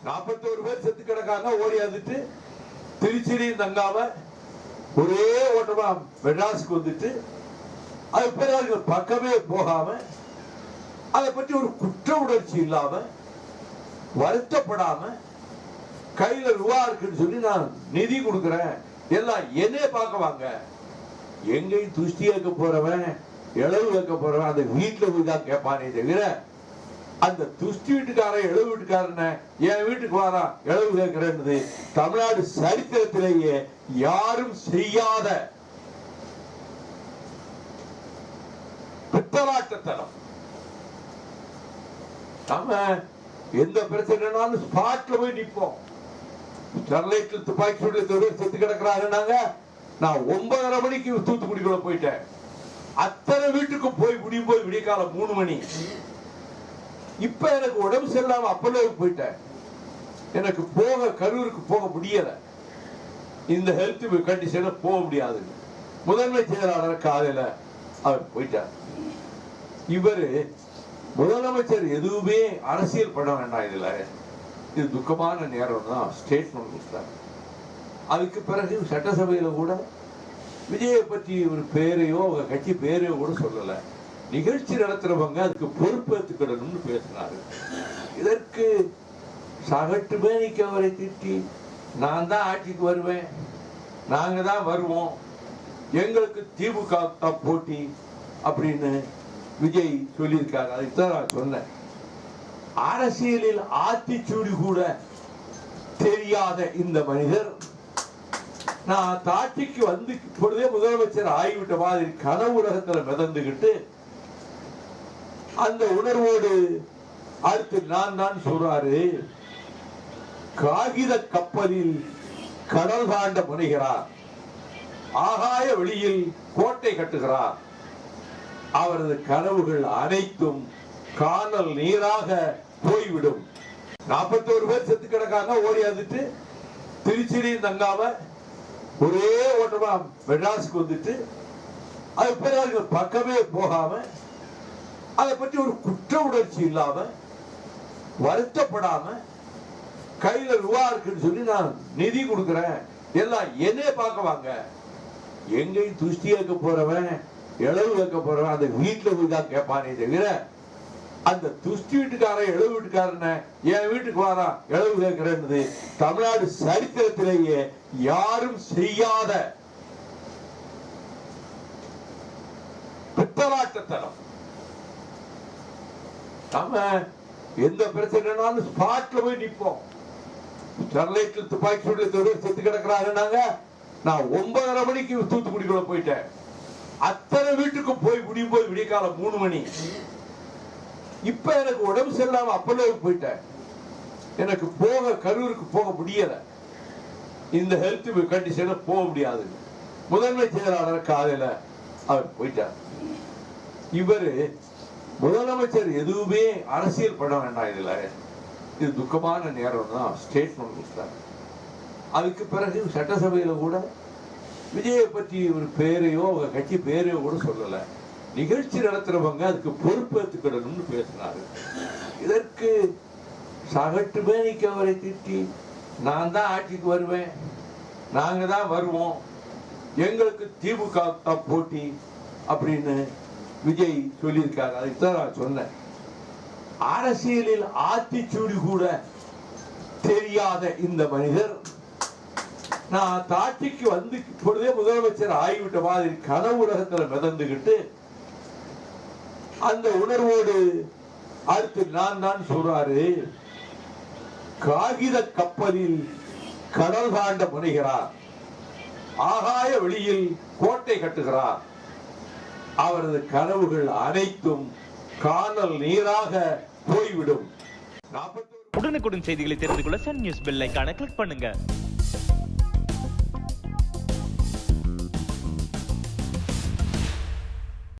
41 பேர் செத்து கிடக்காங்க. ஓடி வந்துட்டு திருச்சியிலையும் தங்காம ஒரே ஓட்டமா மெட்ராஸுக்கு வந்துட்டு அது பிறகு பக்கமே போகாம அதை பற்றி ஒரு குற்ற உணர்ச்சி இல்லாம வருத்தப்படாம கையில ரூபா இருக்குன்னு சொல்லி நான் நிதி கொடுக்கிறேன் எல்லாம் என்னைய பார்க்க வாங்க. எங்கேயும் துஷ்டி வைக்க போறவன் இளவு வைக்க போறவன் அந்த வீட்டுல போய் தான் கேட்பானே தவிர அந்த துஷ்டி வீட்டுக்காரன் இளவு வீட்டுக்காரன என் வீட்டுக்கு வாரா இளவு கேட்கிறேன்னு தமிழ்நாடு சரித்திரத்திலேயே யாரும் செய்யாத பித்தலாட்டத்தனம். நம்ம எந்த பிரச்சனைனாலும் ஸ்பாட்ல போய் நிற்போம். ஸ்டெர்லைட்ல துப்பாக்கி சூடு செத்து கிடக்குறாங்க. நான் 9:30 மணிக்கு தூத்துக்குடிக்குள்ள போயிட்டேன். அத்தனை வீட்டுக்கு போய் முடியும் போது விடிய காலம் 3 மணி. இப்ப எனக்கு உடம்பு சரியில்லாம அப்பலோவுக்கு போயிட்டேன். எனக்கு போக கரூருக்கு போக முடியல. இந்த ஹெல்த் கண்டிஷன்ல போக முடியாது. முதன்மை செயலாளர் காலையில அவர் போயிட்டார். இவரு முதலமைச்சர் எதுவுமே அரசியல் பண்ண வேண்டாம், இதுல இது துக்கமான நேரம் தான் ஸ்டேட்மெண்ட் கொடுத்தார். அதுக்கு பிறகு சட்டசபையில கூட விஜயை பற்றி ஒரு பேரையோ அவங்க கட்சி பேரையோ கூட சொல்லல. நிகழ்ச்சி நடத்துறவங்க அதுக்கு பொறுப்பேற்றுக்கிடணும்னு பேசினாரு. இதற்கு சகட்டு மேனிக்கு அவரை திட்டி நான் தான் ஆட்சிக்கு வருவேன், நாங்க தான் வருவோம், எங்களுக்கு திமுக தான் போட்டி அப்படின்னு விஜய் சொல்லியிருக்காரு. அதுதான் நான் சொன்னேன். அரசியலில் ஆத்திச்சூடி கூட தெரியாத இந்த மனிதர் நான் ஆட்சிக்கு வந்து இப்பொழுதே முதலமைச்சர் ஆகிவிட்ட மாதிரி கனவு உலகத்துல மிதந்துகிட்டு அந்த உணர்வோடு அடுத்து நான் தான் சொல்றாரு. காகித கப்பலில் கடல் தாண்ட முனைகிறார், ஆகாய வெளியில் கோட்டை கட்டுகிறார். அவரது கனவுகள் அனைத்தும் காணல் நீராக போய்விடும். 41 பேர் செத்து கிடக்காங்க. ஓடி வந்துட்டு திருச்சியிலையும் தங்காம ஒரே ஓட்டமா மெட்ராஸுக்கு வந்துட்டு அது பிறகு பக்கமே போகாம அதை பற்றி ஒரு குற்ற உணர்ச்சி இல்லாம வருத்தப்படாம கையில ரூபா இருக்குன்னு சொல்லி நான் நிதி கொடுக்கிறேன் எல்லாம் என்னைய பார்க்க வாங்க. எங்கேயும் துஷ்டி வைக்க போறவன் இளவு வைக்க போறவன் அந்த வீட்டுல போய் தான் கேட்பானே தவிர அந்த துஷ்டி வீட்டுக்காரன் இளவு வீட்டுக்காரன என் வீட்டுக்கு வாரா இளவு கேட்கிறேன்னு தமிழ்நாடு சரித்திரத்திலேயே யாரும் செய்யாத பித்தலாட்டத்தனம். நம்ம எந்த பிரச்சனைனாலும் ஸ்பாட்ல போய் நிற்போம். ஸ்டெர்லைட்ல துப்பாக்கி சூடு செத்து கிடக்குறாங்க. நான் 9:30 மணிக்கு தூத்துக்குடிக்குள்ள போயிட்டேன். அத்தனை வீட்டுக்கும் போய் முடியும் போது விடிய காலம் 3 மணி. இப்ப எனக்கு உடம்பு சரியில்லாம அப்பலோவுக்கு போயிட்டேன். எனக்கு போக கரூருக்கு போக முடியல. இந்த ஹெல்த் கண்டிஷன்ல போக முடியாது. முதன்மை செயலாளர் காலையில அவர் போயிட்டார். இவரு முதலமைச்சர் எதுவுமே அரசியல் பண்ண வேண்டாம், இதுல இது துக்கமான நேரம் தான் ஸ்டேட்மெண்ட் கொடுத்தார். அதுக்கு பிறகு சட்டசபையில கூட விஜயை பற்றி ஒரு பேரையோ அவங்க கட்சி பேரையோ கூட சொல்லல. நிகழ்ச்சி நடத்துறவங்க அதுக்கு பொறுப்பேற்றுக்கிடணும்னு பேசினாரு. இதற்கு சகட்டு மேனிக்கு அவரை திட்டி நான் தான் ஆட்சிக்கு வருவேன், நாங்க தான் வருவோம், எங்களுக்கு திமுக தான் போட்டி அப்படின்னு விஜய் சொல்லியிருக்காரு. அதுதான் நான் சொன்னேன். அரசியலில் ஆத்திச்சூடி கூட தெரியாத இந்த மனிதர் நான் ஆட்சிக்கு வந்து இப்பொழுதே முதலமைச்சர் ஆகிவிட்ட மாதிரி கனவு உலகத்துல மிதந்துகிட்டு அந்த உணர்வோடு அடுத்து நான் தான் சொல்றாரு. காகித கப்பலில் கடல் தாண்ட முனைகிறார், ஆகாய வெளியில் கோட்டை கட்டுகிறார். அவரது கனவுகள் அனைத்தும் காணல் நீராக போய்விடும். உடனுக்குடன் செய்திகளை தெரிந்து கொள்ள சன் நியூஸ் பெல் ஐகானை கிளிக் பண்ணுங்க.